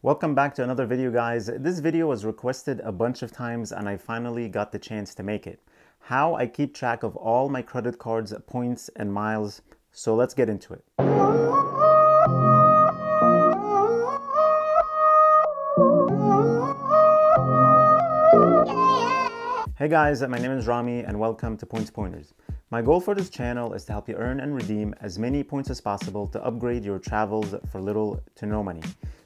Welcome back to another video, guys. This video was requested a bunch of times and I finally got the chance to make it. How I keep track of all my credit cards, points, and miles. So let's get into it. Hey guys, my name is Rami and welcome to Points Pointers. My goal for this channel is to help you earn and redeem as many points as possible to upgrade your travels for little to no money.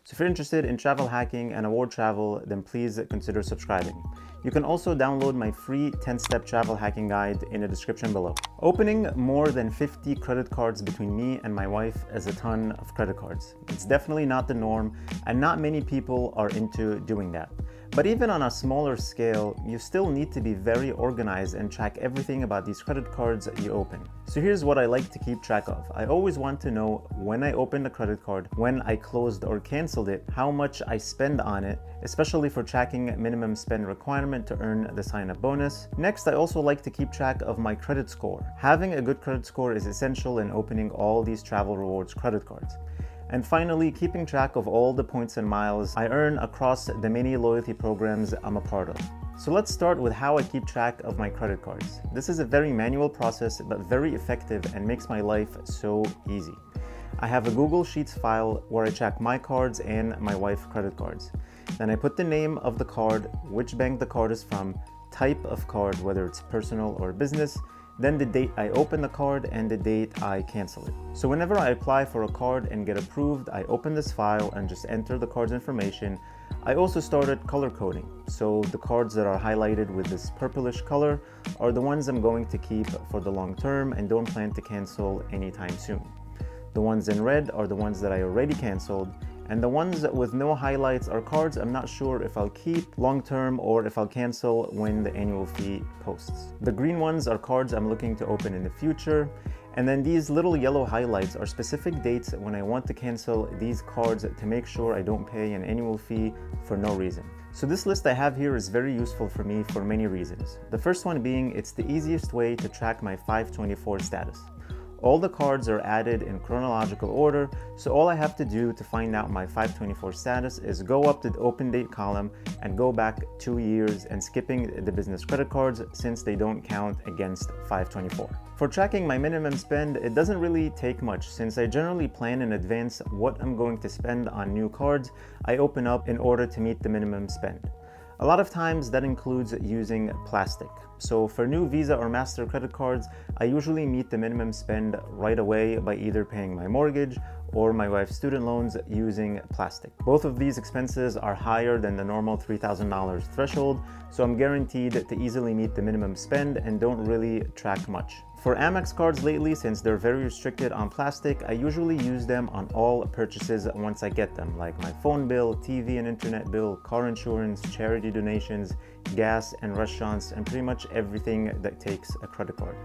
So if you're interested in travel hacking and award travel, then please consider subscribing. You can also download my free 10-step travel hacking guide in the description below. Opening more than 50 credit cards between me and my wife is a ton of credit cards. It's definitely not the norm, and not many people are into doing that. But even on a smaller scale, you still need to be very organized and track everything about these credit cards you open. So here's what I like to keep track of. I always want to know when I opened a credit card, when I closed or canceled it, how much I spend on it, especially for tracking minimum spend requirement to earn the sign-up bonus. Next, I also like to keep track of my credit score. Having a good credit score is essential in opening all these travel rewards credit cards. And finally, keeping track of all the points and miles I earn across the many loyalty programs I'm a part of. So let's start with how I keep track of my credit cards. This is a very manual process, but very effective and makes my life so easy. I have a Google Sheets file where I track my cards and my wife's credit cards. Then I put the name of the card, which bank the card is from, type of card, whether it's personal or business, then the date I open the card and the date I cancel it. So whenever I apply for a card and get approved, I open this file and just enter the card's information. I also started color coding. So the cards that are highlighted with this purplish color are the ones I'm going to keep for the long term and don't plan to cancel anytime soon. The ones in red are the ones that I already canceled, and the ones with no highlights are cards I'm not sure if I'll keep long term or if I'll cancel when the annual fee posts. The green ones are cards I'm looking to open in the future, and then these little yellow highlights are specific dates when I want to cancel these cards to make sure I don't pay an annual fee for no reason. So this list I have here is very useful for me for many reasons. The first one being it's the easiest way to track my 524 status. All the cards are added in chronological order, so all I have to do to find out my 524 status is go up to the open date column and go back 2 years and skipping the business credit cards since they don't count against 524. For tracking my minimum spend, it doesn't really take much since I generally plan in advance what I'm going to spend on new cards I open up in order to meet the minimum spend. A lot of times that includes using plastic. So for new Visa or Master credit cards, I usually meet the minimum spend right away by either paying my mortgage or my wife's student loans using plastic. Both of these expenses are higher than the normal $3,000 threshold, so I'm guaranteed to easily meet the minimum spend and don't really track much. For Amex cards lately, since they're very restricted on plastic, I usually use them on all purchases once I get them, like my phone bill, TV and internet bill, car insurance, charity donations, gas and restaurants, and pretty much everything that takes a credit card.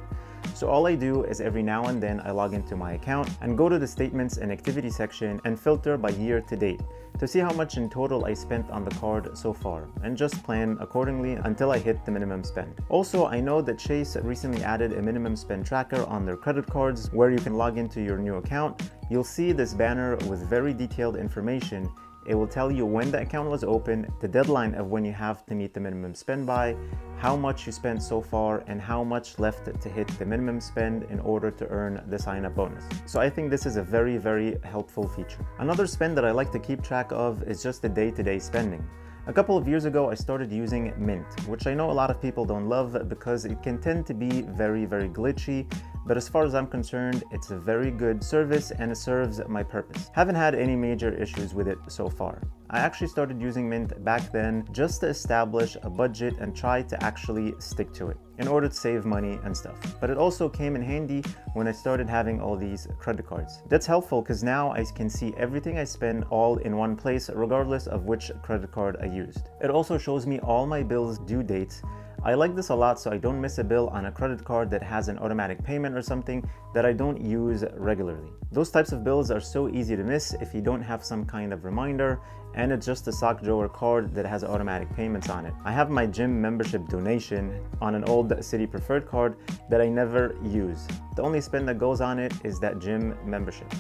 So all I do is every now and then I log into my account and go to the statements and activity section and filter by year to date to see how much in total I spent on the card so far and just plan accordingly until I hit the minimum spend. Also, I know that Chase recently added a minimum spend tracker on their credit cards where you can log into your new account. You'll see this banner with very detailed information. It will tell you when the account was opened, the deadline of when you have to meet the minimum spend by, how much you spent so far, and how much left to hit the minimum spend in order to earn the sign-up bonus. So I think this is a very, very helpful feature. Another spend that I like to keep track of is just the day-to-day spending. A couple of years ago, I started using Mint, which I know a lot of people don't love because it can tend to be very, very glitchy. But as far as I'm concerned, it's a very good service and it serves my purpose. Haven't had any major issues with it so far. I actually started using Mint back then just to establish a budget and try to actually stick to it in order to save money and stuff. But it also came in handy when I started having all these credit cards. That's helpful because now I can see everything I spend all in one place regardless of which credit card I used. It also shows me all my bills' due dates. I like this a lot so I don't miss a bill on a credit card that has an automatic payment or something that I don't use regularly. Those types of bills are so easy to miss if you don't have some kind of reminder, and it's just a sock drawer card that has automatic payments on it. I have my gym membership donation on an old Citi Preferred card that I never use. The only spend that goes on it is that gym membership.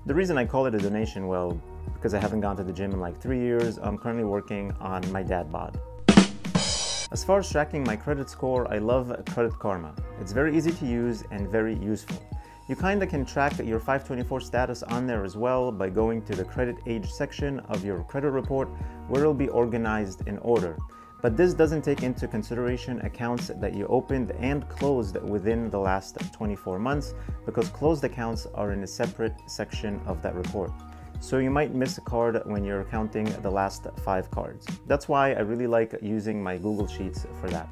The reason I call it a donation, well, because I haven't gone to the gym in like 3 years. I'm currently working on my dad bod. As far as tracking my credit score, I love Credit Karma. It's very easy to use and very useful. You kinda can track your 524 status on there as well by going to the credit age section of your credit report, where it'll be organized in order. But this doesn't take into consideration accounts that you opened and closed within the last 24 months, because closed accounts are in a separate section of that report. So you might miss a card when you're counting the last 5 cards. That's why I really like using my Google Sheets for that.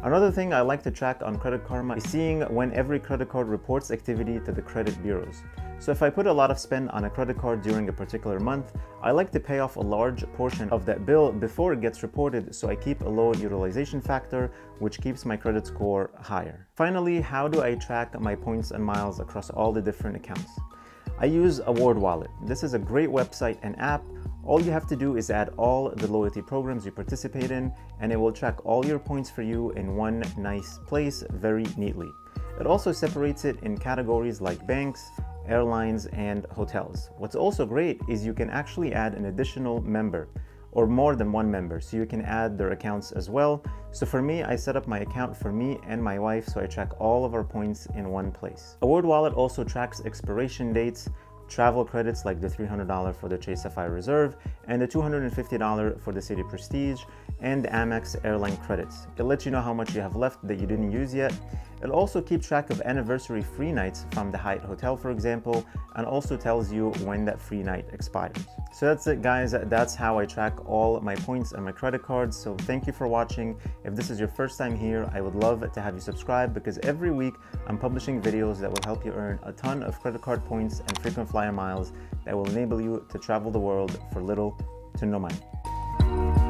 Another thing I like to track on Credit Karma is seeing when every credit card reports activity to the credit bureaus. So if I put a lot of spend on a credit card during a particular month, I like to pay off a large portion of that bill before it gets reported, so I keep a low utilization factor, which keeps my credit score higher. Finally, how do I track my points and miles across all the different accounts? I use Award Wallet. This is a great website and app. All you have to do is add all the loyalty programs you participate in, and it will track all your points for you in one nice place very neatly. It also separates it in categories like banks, airlines, and hotels. What's also great is you can actually add an additional member, or more than one member, so you can add their accounts as well. So for me, I set up my account for me and my wife, so I track all of our points in one place. Award Wallet also tracks expiration dates, travel credits like the $300 for the Chase Sapphire Reserve and the $250 for the Citi Prestige, and Amex airline credits. It lets you know how much you have left that you didn't use yet. It also keeps track of anniversary free nights from the Hyatt Hotel, for example, and also tells you when that free night expires. So that's it, guys. That's how I track all my points and my credit cards. So thank you for watching. If this is your first time here, I would love to have you subscribe, because every week I'm publishing videos that will help you earn a ton of credit card points and frequent flyer miles that will enable you to travel the world for little to no money.